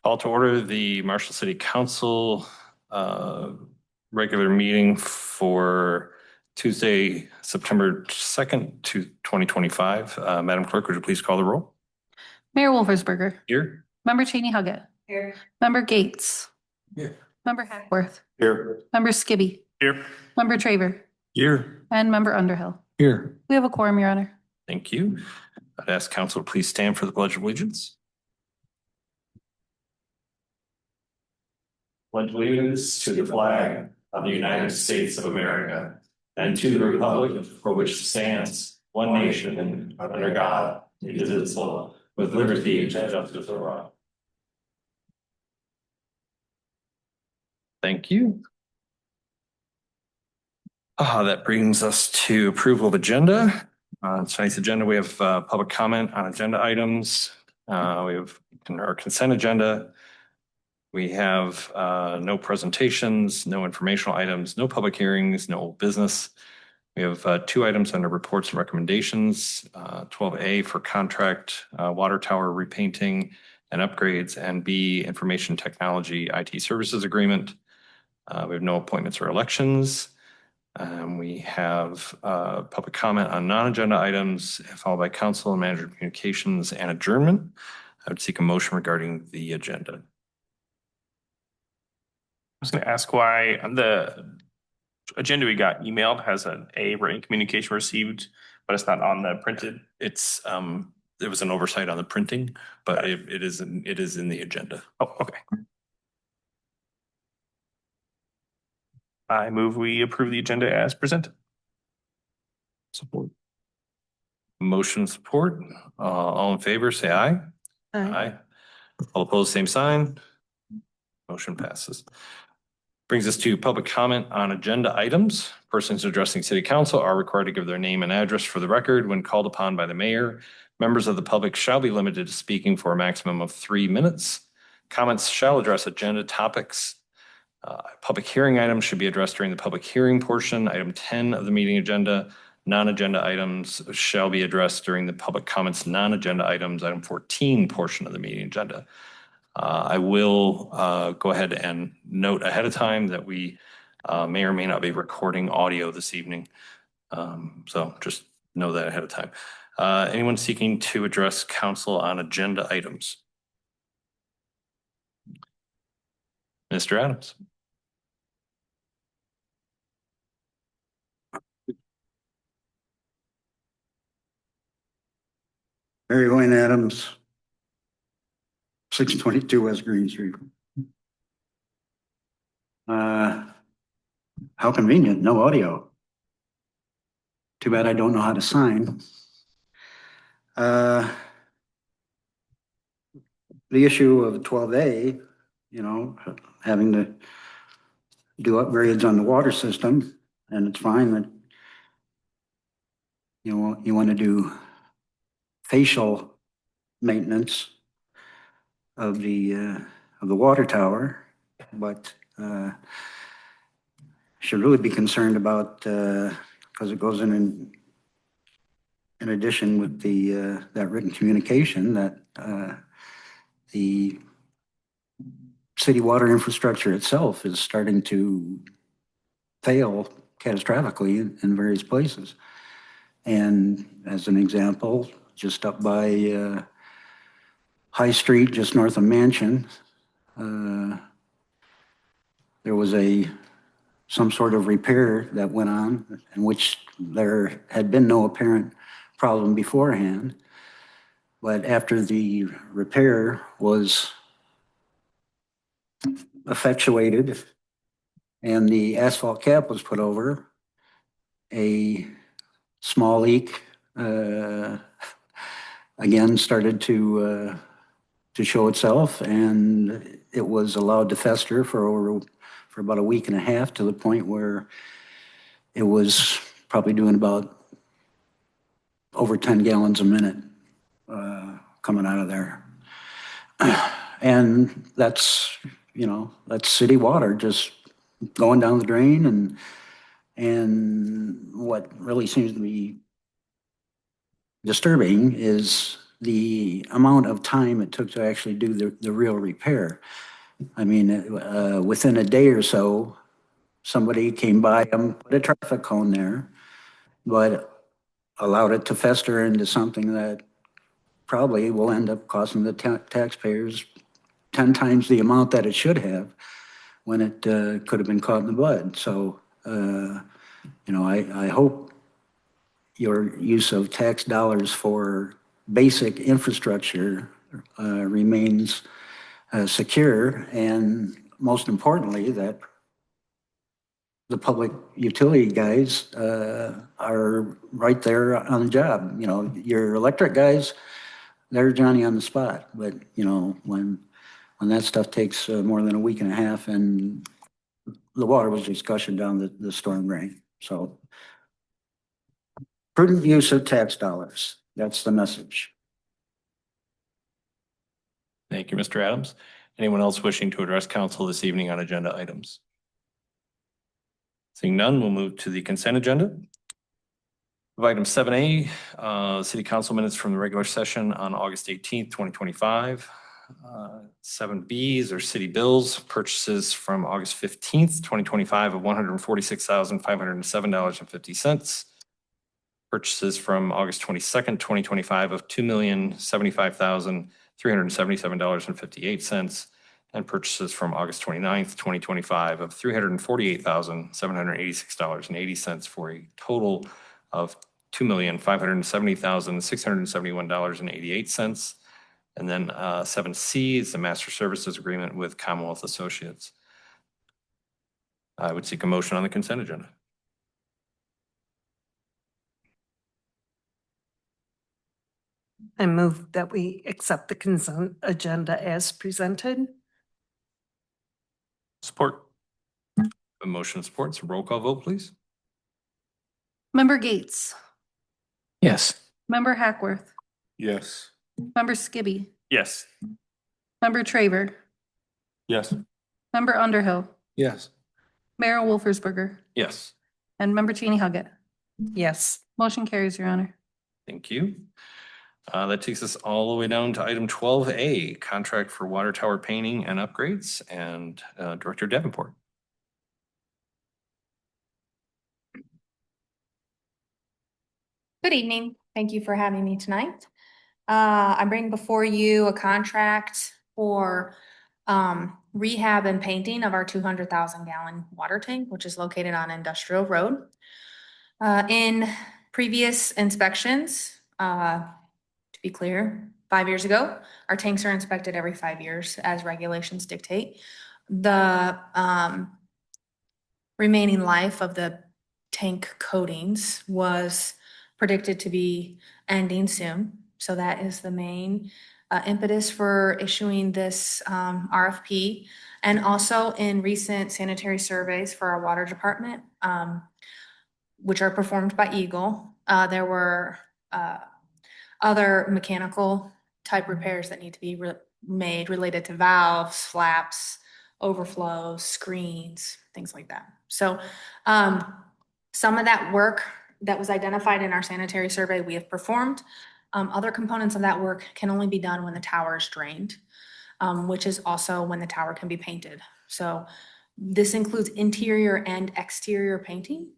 Call to order the Marshall City Council regular meeting for Tuesday, September 2nd to 2025. Madam Clerk, would you please call the roll? Mayor Wolfersberger. Here. Member Cheney Huggett. Here. Member Gates. Here. Member Hackworth. Here. Member Skibby. Here. Member Traver. Here. And Member Underhill. Here. We have a quorum, Your Honor. Thank you. I'd ask council to please stand for the Pledge of Allegiance. Pledge allegiance to the flag of the United States of America and to the republic for which it stands, one nation, under God, indivisible, with liberty and justice for all. Thank you. That brings us to approval of agenda. On tonight's agenda, we have public comment on agenda items. We have our consent agenda. We have no presentations, no informational items, no public hearings, no business. We have two items under reports and recommendations, 12A for contract water tower repainting and upgrades, and B, information technology IT services agreement. We have no appointments or elections. We have public comment on non-agenda items, followed by council and manager communications and adjournment. I would seek a motion regarding the agenda. I was going to ask why the agenda we got emailed has an A written communication received, but it's not on the printed. It's there was an oversight on the printing, but it is in the agenda. Oh, okay. I move we approve the agenda as presented. Support. Motion support. All in favor, say aye. Aye. All opposed, same sign. Motion passes. Brings us to public comment on agenda items. Persons addressing city council are required to give their name and address for the record when called upon by the mayor. Members of the public shall be limited to speaking for a maximum of 3 minutes. Comments shall address agenda topics. Public hearing items should be addressed during the public hearing portion. Item 10 of the meeting agenda. Non-agenda items shall be addressed during the public comments non-agenda items, item 14 portion of the meeting agenda. I will go ahead and note ahead of time that we may or may not be recording audio this evening. So just know that ahead of time. Anyone seeking to address council on agenda items? Mr. Adams. Mary Wayne Adams, 622 West Green Street. How convenient, no audio. Too bad I don't know how to sign. The issue of 12A, you know, having to do upgrades on the water system, and it's fine that you want to do facial maintenance of the water tower, but should really be concerned about because it goes in addition with the that written communication that the city water infrastructure itself is starting to fail catastrophically in various places. And as an example, just up by High Street, just north of Mansion, there was some sort of repair that went on in which there had been no apparent problem beforehand. But after the repair was effectuated and the asphalt cap was put over, a small leak again started to show itself, and it was allowed to fester for about a week and a half, to the point where it was probably doing about over 10 gallons a minute coming out of there. And that's city water just going down the drain. And what really seems to be disturbing is the amount of time it took to actually do the real repair. I mean, within a day or so, somebody came by them, put a traffic cone there, but allowed it to fester into something that probably will end up costing the taxpayers 10 times the amount that it should have when it could have been caught in the bud. So, I hope your use of tax dollars for basic infrastructure remains secure, and most importantly, that the public utility guys are right there on the job. Your electric guys, they're Johnny on the spot, but when that stuff takes more than a week and a half, and the water was just gushing down the storm drain. So prudent use of tax dollars. That's the message. Thank you, Mr. Adams. Anyone else wishing to address council this evening on agenda items? Seeing none, we'll move to the consent agenda. Of item 7A, city council minutes from the regular session on August 18th, 2025. 7Bs are city bills, purchases from August 15th, 2025 of $146,507.50. Purchases from August 22nd, 2025 of $2,075,377.58. And purchases from August 29th, 2025 of $348,786.80 for a total of $2,570,671.88. And then 7C is the master services agreement with Commonwealth Associates. I would seek a motion on the consent agenda. I move that we accept the consent agenda as presented. Support. A motion supports. Roll call vote, please. Member Gates, Yes. Member Hackworth, Yes. Member Skibby, Yes. Member Traver, Yes. Member Underhill, Yes. Mayor Wolfersberger, Yes. and Member Cheney Huggett. Yes. Motion carries, Your Honor. Thank you. That takes us all the way down to item 12A, contract for water tower painting and upgrades, and Director Davenport. Good evening. Thank you for having me tonight. I'm bringing before you a contract for rehab and painting of our 200,000 gallon water tank, which is located on Industrial Road. In previous inspections, to be clear, 5 years ago, our tanks are inspected every 5 years as regulations dictate. The remaining life of the tank coatings was predicted to be ending soon. So that is the main impetus for issuing this RFP. And also in recent sanitary surveys for our water department, which are performed by Eagle, there were other mechanical type repairs that need to be made related to valves, flaps, overflows, screens, things like that. So some of that work that was identified in our sanitary survey we have performed. Other components of that work can only be done when the tower is drained, which is also when the tower can be painted. So this includes interior and exterior painting.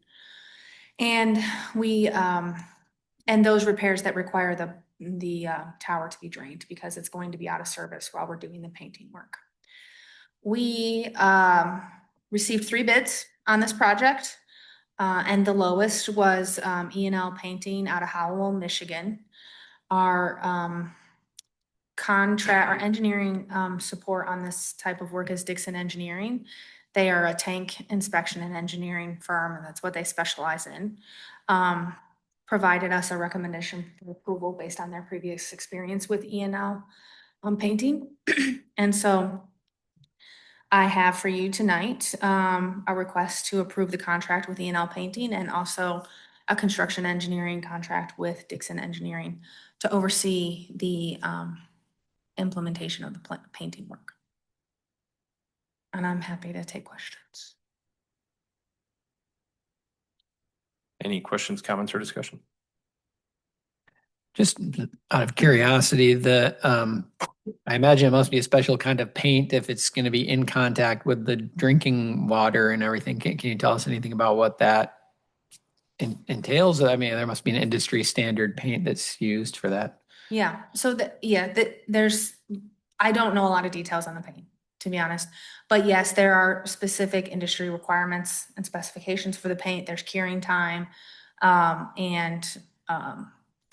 And and those repairs that require the tower to be drained because it's going to be out of service while we're doing the painting work. We received 3 bids on this project. And the lowest was E&L Painting out of Howell, Michigan. Our engineering support on this type of work is Dixon Engineering. They are a tank inspection and engineering firm, and that's what they specialize in. Provided us a recommendation for approval based on their previous experience with E&L Painting. And so I have for you tonight a request to approve the contract with E&L Painting and also a construction engineering contract with Dixon Engineering to oversee the implementation of the painting work. And I'm happy to take questions. Any questions, comments, or discussion? Just out of curiosity, I imagine it must be a special kind of paint if it's going to be in contact with the drinking water and everything. Can you tell us anything about what that entails? I mean, there must be an industry standard paint that's used for that. Yeah, so there's, I don't know a lot of details on the paint, to be honest. But yes, there are specific industry requirements and specifications for the paint. There's curing time.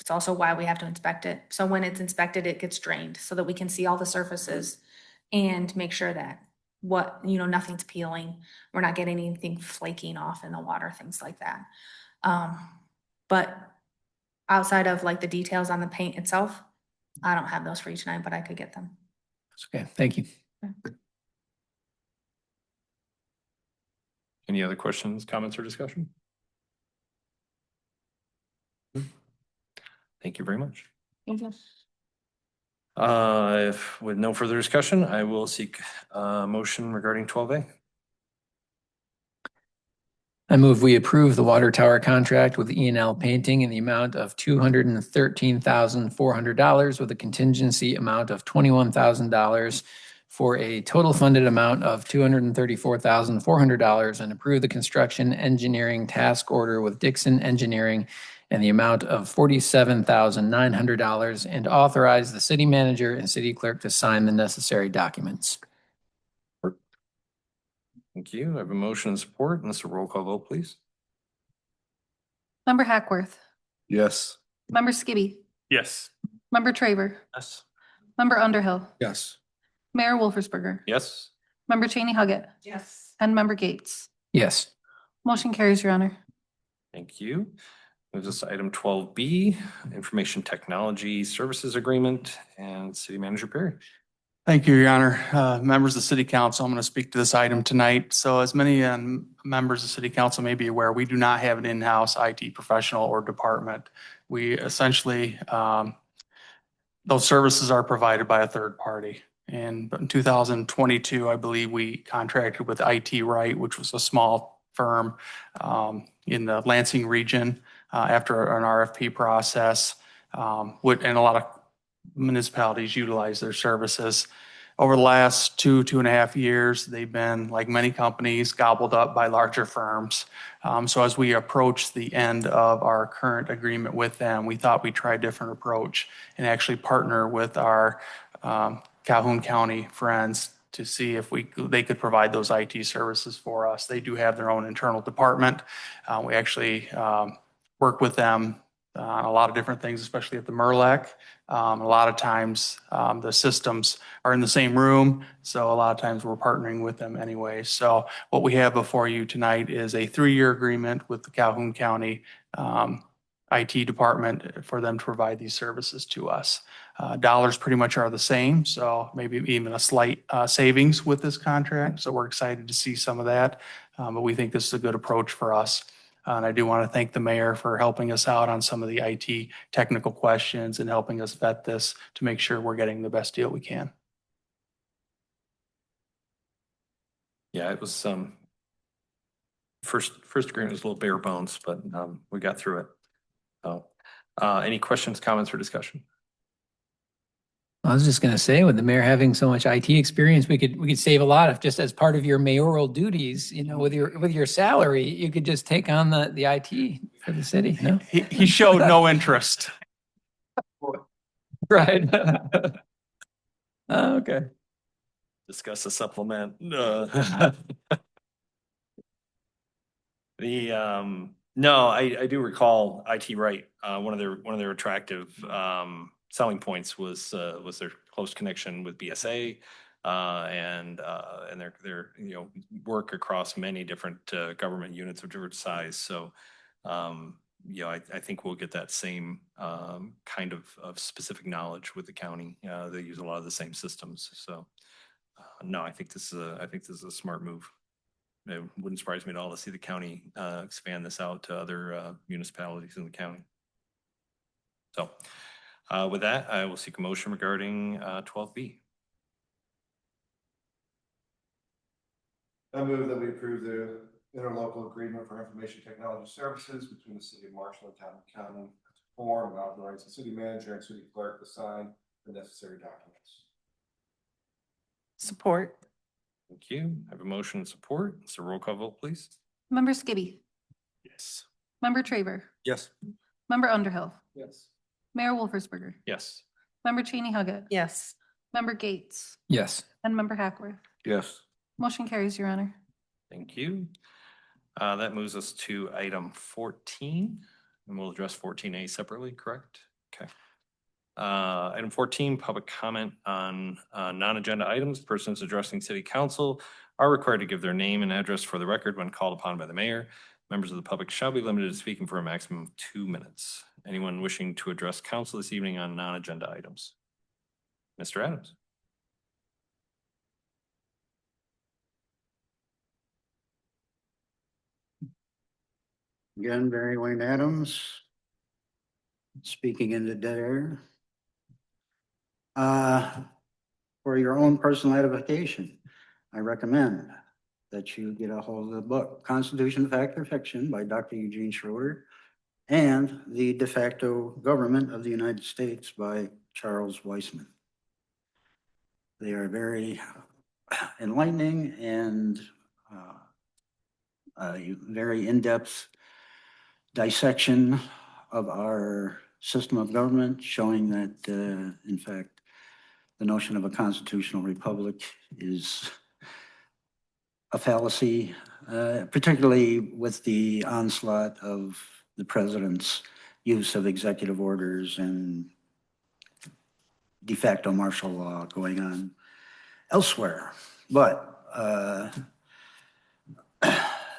It's also why we have to inspect it. So when it's inspected, it gets drained so that we can see all the surfaces and make sure that nothing's peeling. We're not getting anything flaking off in the water, things like that. But outside of like the details on the paint itself, I don't have those for you tonight, but I could get them. Okay, thank you. Any other questions, comments, or discussion? Thank you very much. Thank you. If with no further discussion, I will seek a motion regarding 12A. I move we approve the water tower contract with E&L Painting in the amount of $213,400 with a contingency amount of $21,000 for a total funded amount of $234,400 and approve the construction engineering task order with Dixon Engineering and the amount of $47,900 and authorize the city manager and city clerk to sign the necessary documents. Thank you. I have a motion and support. And this is a roll call vote, please. Member Hackworth, Yes. Member Skibby, Yes. Member Traver, Yes. Member Underhill, Yes. Mayor Wolfersberger, Yes. Member Cheney Huggett, Yes. and Member Gates. Yes. Motion carries, Your Honor. Thank you. Moves us to item 12B, Information Technology Services Agreement, and City Manager Perry. Thank you, Your Honor. Members of the City Council, I'm going to speak to this item tonight. So as many members of City Council may be aware, we do not have an in-house IT professional or department. We essentially, those services are provided by a third party. And in 2022, I believe we contracted with IT Right, which was a small firm in the Lansing region after an RFP process. And a lot of municipalities utilize their services. Over the last 2.5 years, they've been, like many companies, gobbled up by larger firms. So as we approach the end of our current agreement with them, we thought we'd try a different approach and actually partner with our Calhoun County friends to see if they could provide those IT services for us. They do have their own internal department. We actually work with them on a lot of different things, especially at the MERLEC. A lot of times the systems are in the same room, so a lot of times we're partnering with them anyway. So what we have before you tonight is a 3-year agreement with the Calhoun County IT department for them to provide these services to us. Dollars pretty much are the same, so maybe even a slight savings with this contract. So we're excited to see some of that, but we think this is a good approach for us. And I do want to thank the mayor for helping us out on some of the IT technical questions and helping us vet this to make sure we're getting the best deal we can. Yeah, it was first agreement was a little bare bones, but we got through it. So any questions, comments, or discussion? I was just going to say, with the mayor having so much IT experience, we could save a lot if just as part of your mayoral duties, with your salary, you could just take on the IT for the city. No, He showed no interest. right? Okay. Discuss a supplement. No, I do recall IT Right. One of their attractive selling points was their close connection with BSA and their work across many different government units of different size. So I think we'll get that same kind of specific knowledge with the county. They use a lot of the same systems. So no, I think this is a smart move. It wouldn't surprise me at all to see the county expand this out to other municipalities in the county. So with that, I will seek a motion regarding 12B. I move that we approve the interlocal agreement for information technology services between the city of Marshall and Town of Calhoun form and authorize the city manager and city clerk to sign the necessary documents. Support. Thank you. I have a motion and support. So roll call vote, please. Member Skibby. Yes. Member Traver. Yes. Member Underhill. Yes. Mayor Wolfersberger. Yes. Member Cheney Huggett. Yes. Member Gates. Yes. And Member Hackworth. Yes. Motion carries, Your Honor. Thank you. That moves us to item 14, and we'll address 14A separately, correct? Okay. Item 14, public comment on non-agenda items. Persons addressing city council are required to give their name and address for the record when called upon by the mayor. Members of the public shall be limited to speaking for a maximum of 2 minutes. Anyone wishing to address council this evening on non-agenda items? Mr. Adams. Again, Barry Wayne Adams. Speaking in the dead air. For your own personal edification, I recommend that you get a hold of the book Constitution, Fact or Fiction by Dr. Eugene Schroeder and The De facto Government of the United States by Charles Weisman. They are very enlightening and very in-depth dissection of our system of government, showing that, in fact, the notion of a constitutional republic is a fallacy, particularly with the onslaught of the president's use of executive orders and de facto martial law going on elsewhere. But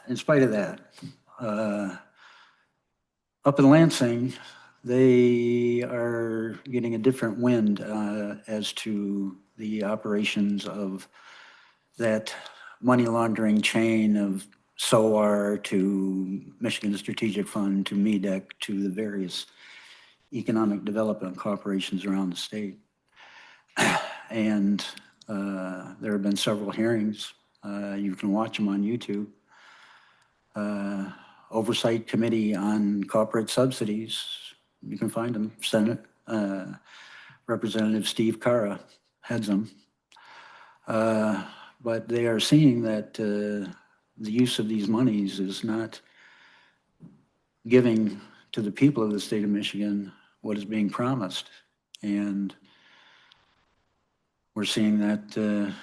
in spite of that, up in Lansing, they are getting a different wind as to the operations of that money laundering chain of SOAR to Michigan Strategic Fund to MEDEC to the various economic development corporations around the state. And there have been several hearings. You can watch them on YouTube. Oversight Committee on Corporate Subsidies. You can find them. Senate Representative Steve Cara heads them. But they are seeing that the use of these monies is not giving to the people of the state of Michigan what is being promised. And we're seeing that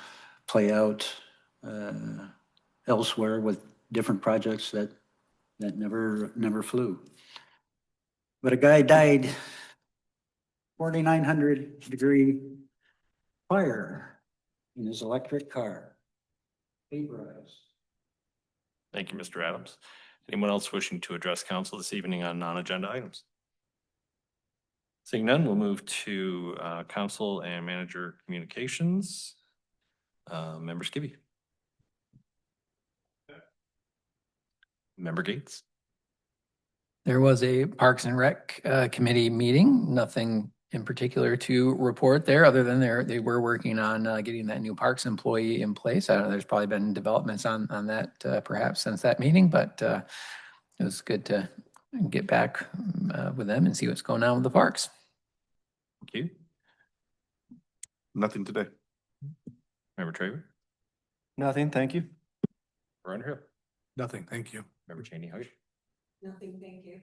play out elsewhere with different projects that never flew. But a guy died 4,900-degree fire in his electric car. Vaporized. Thank you, Mr. Adams. Anyone else wishing to address council this evening on non-agenda items? Seeing none, we'll move to council and manager communications. Member Skibby. Member Gates. There was a Parks and Rec committee meeting. Nothing in particular to report there, other than they were working on getting that new parks employee in place. I don't know, there's probably been developments on that perhaps since that meeting, but it was good to get back with them and see what's going on with the parks. Thank you. Nothing today. Member Traver. Nothing, thank you. Member Underhill. Nothing, thank you. Member Cheney Huggett. Nothing, thank you.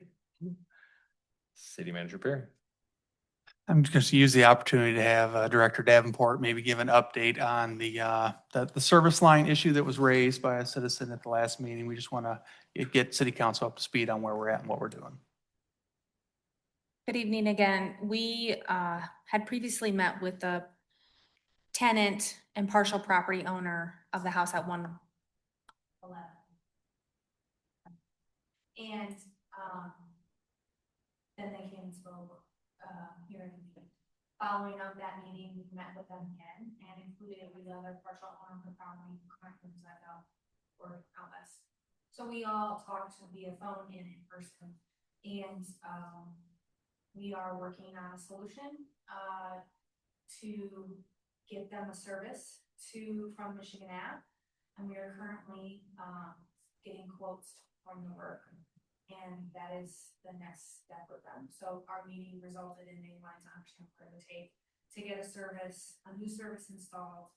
City Manager Perry. I'm just going to use the opportunity to have Director Davenport maybe give an update on the service line issue that was raised by a citizen at the last meeting. We just want to get City Council up to speed on where we're at and what we're doing. Good evening again. We had previously met with the tenant and partial property owner of the house at 111. And then they came and spoke here in the meeting. Following up that meeting, we met with them again and included with the other partial owner of the property currently reside out or out west. So we all talked via phone and in person. And we are working on a solution to get them a service from Michigan Ave. And we are currently getting quotes from the work And that is the next step with them. So our meeting resulted in they wanting to understand what it would take to get a new service installed.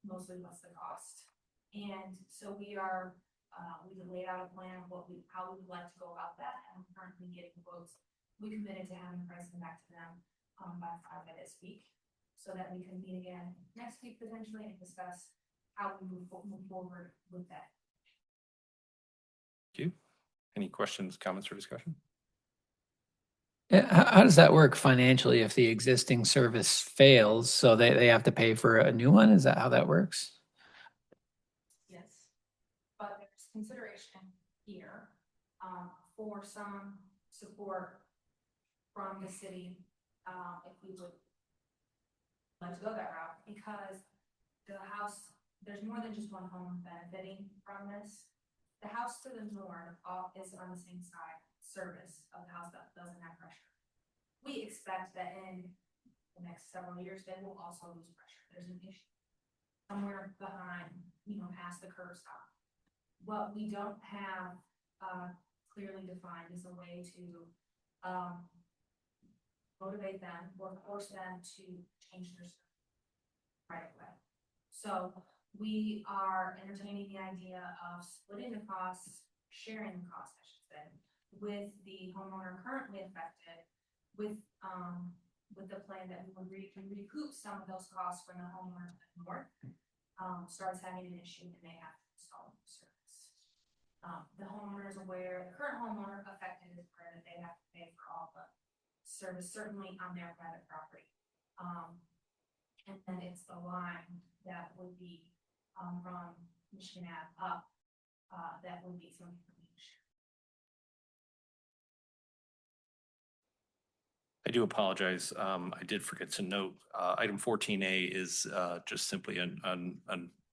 Mostly what's the cost. And so we laid out a plan of how we would like to go about that, and we're currently getting quotes. We committed to having pricing back to them by Friday this week, so that we can meet again next week potentially and discuss how we move forward with that. Thank you. Any questions, comments, or discussion? How does that work financially if the existing service fails? So they have to pay for a new one? Is that how that works? Yes, but there's consideration here for some support from the city if we would like to go that route, because the house, there's more than just one home benefiting from this. The house to the north is on the same side service of the house that doesn't have pressure. We expect that in the next several years, they will also lose pressure. There's an issue somewhere behind, past the curb stop. What we don't have clearly defined is a way to motivate them or force them to change their service right away. So we are entertaining the idea of splitting the costs, sharing the costs, I should say, with the homeowner currently affected, with the plan that we would recoup some of those costs when the homeowner to the north starts having an issue and they have to install the service. The homeowner is aware, the current homeowner affected is aware that they have to pay for all the service, certainly on their private property. And then it's the line that would be from Michigan Ave up, that would be something for me to share. I do apologize. I did forget to note, item 14A is just simply an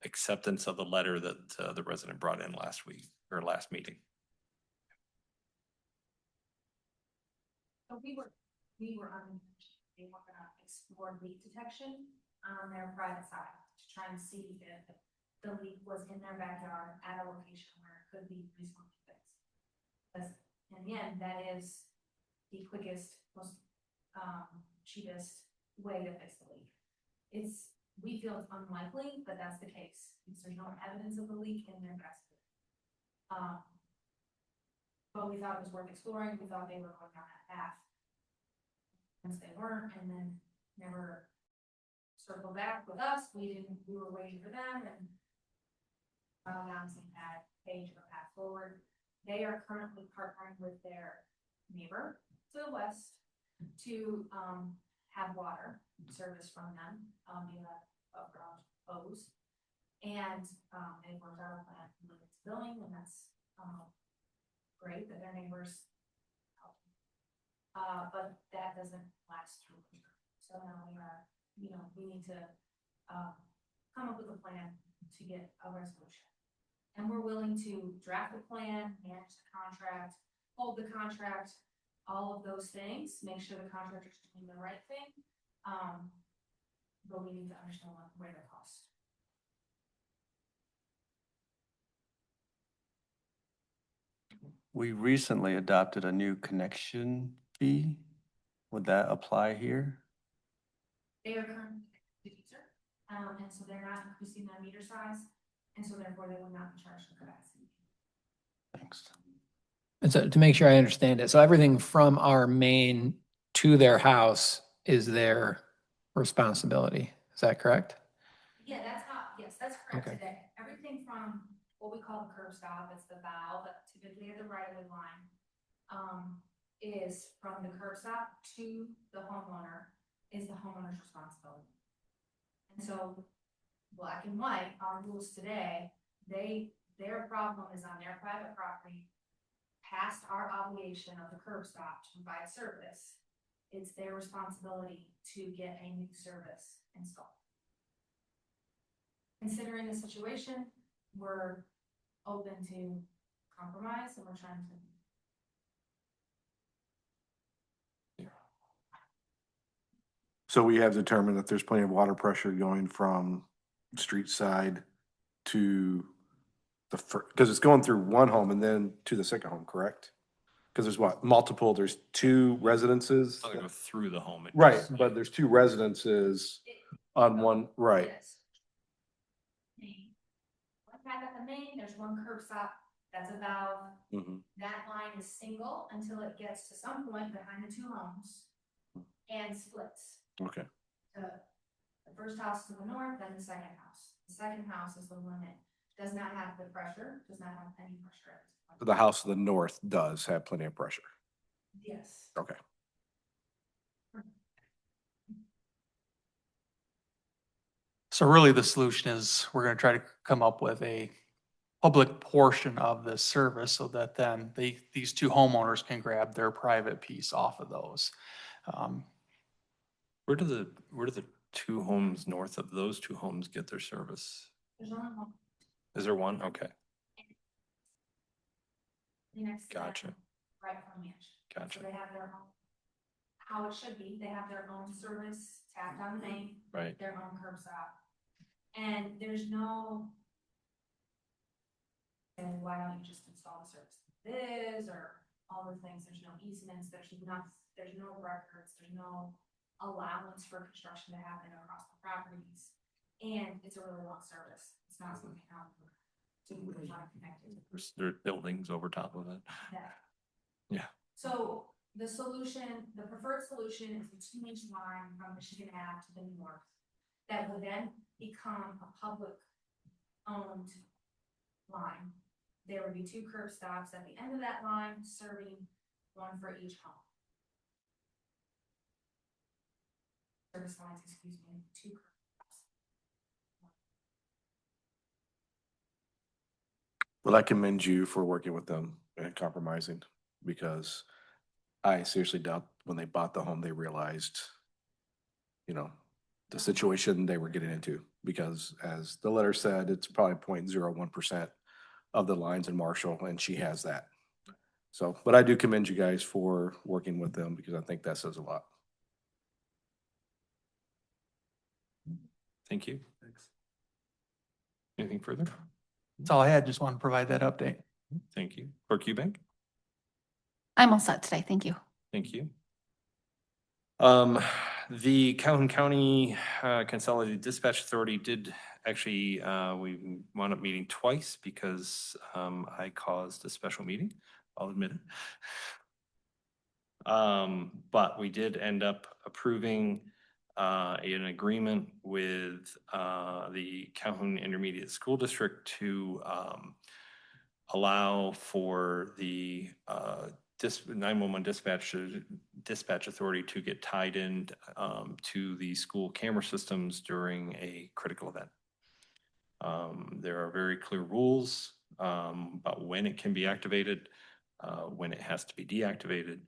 acceptance of the letter that the resident brought in last week or last meeting. So we were they were gonna explore leak detection on their private side to try and see if the leak was in their backyard at a location where it could be reasonably fixed. Because in the end, that is the quickest, most cheapest way to fix the leak. We feel it's unlikely, but that's the case, because there's no evidence of the leak in their backyard. But we thought it was worth exploring. We thought they were going down that path. Once they weren't, and then never circled back with us. We were waiting for them and found out some page of a path forward. They are currently partnering with their neighbor to the west to have water service from them via above-ground hose. And they've worked out a plan for limits billing, and that's great that their neighbors help. But that doesn't last through winter. So now we need to come up with a plan to get a resolution. And we're willing to draft a plan, manage the contract, hold the contract, all of those things, make sure the contractor's doing the right thing. But we need to understand where the cost. We recently adopted a new connection fee. Would that apply here? They are currently the user, and so they're not increasing their meter size, and so therefore they will not be charged for capacity. Thanks. And so to make sure I understand it, so everything from our main to their house is their responsibility. Is that correct? Yeah, yes, that's correct Okay. today. Everything from what we call the curb stop, it's the valve, but typically at the right of way line, is from the curb stop to the homeowner is the homeowner's responsibility. And so black and white, our rules today, their problem is on their private property, past our obligation of the curb stop to provide service. It's their responsibility to get a new service installed. Considering the situation, we're open to compromise, and we're trying to. So we have determined that there's plenty of water pressure going from street side to because it's going through one home and then to the second home, correct? Because there's what, multiple, there's two residences? It's not gonna go through the home. it Right, just- but there's two residences on one, right. Main. One back at the main, there's one curb stop that's a valve. Mhm. That line is single until it gets to some point behind the two homes and splits. Okay. The first house to the north, then the second house. The second house is the one that does not have the pressure, does not have any pressure at this point. The house to the north does have plenty of pressure. Yes. Okay. So really the solution is we're gonna try to come up with a public portion of this service so that then these two homeowners can grab their private piece off of those. Where do the two homes north of those two homes get their service? There's only one. Is there one? Okay, Next to that, gotcha, right from the edge. So gotcha, they have their own, how it should be, they have their own service tapped on the main, right. their own curb stop. And there's no. And why don't you just install the service like this or all the things, there's no easements, there's no records, there's no allowance for construction to happen across the properties. And it's a really long service, it's not something out to be connected. There are buildings over top of it. Yeah. So the solution, the preferred solution is a 2-inch line from Michigan Ave to the north. That would then become a public owned line. There would be 2 curb stops at the end of that line, serving one for each home. Service lines, excuse me, 2 curb stops. Well, I commend you for working with them and compromising, because I seriously doubt when they bought the home, they realized, the situation they were getting into, because as the letter said, it's probably 0.01% of the lines in Marshall, and she has that. So, but I do commend you guys for working with them, because I think that says a lot. Thank you. Anything further? That's all I had, just want to provide that update. Thank you. Clerk Eubank? I'm all set today. Thank you. Thank you. The Calhoun County Consolidated Dispatch Authority did actually, we wound up meeting twice because I caused a special meeting, I'll admit it. But we did end up approving an agreement with the Calhoun Intermediate School District to allow for the 911 dispatch authority to get tied in to the school camera systems during a critical event. There are very clear rules about when it can be activated, when it has to be deactivated.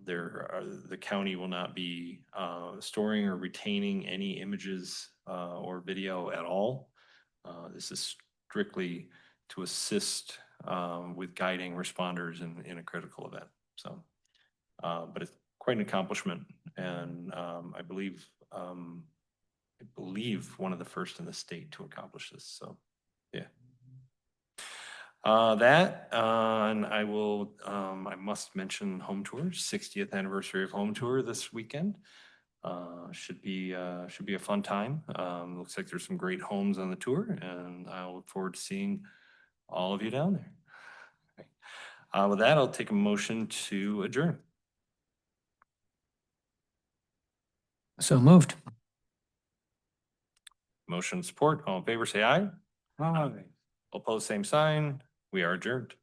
The county will not be storing or retaining any images or video at all. This is strictly to assist with guiding responders in a critical event. So, but it's quite an accomplishment, and I believe one of the first in the state to accomplish this. So, yeah. And I will, I must mention Home Tour, 60th anniversary of Home Tour this weekend. Should be a fun time. Looks like there's some great homes on the tour, and I look forward to seeing all of you down there. With that, I'll take a motion to adjourn. So moved. Motion support. All in favor, say aye. Aye. Opposed, same sign. We are adjourned.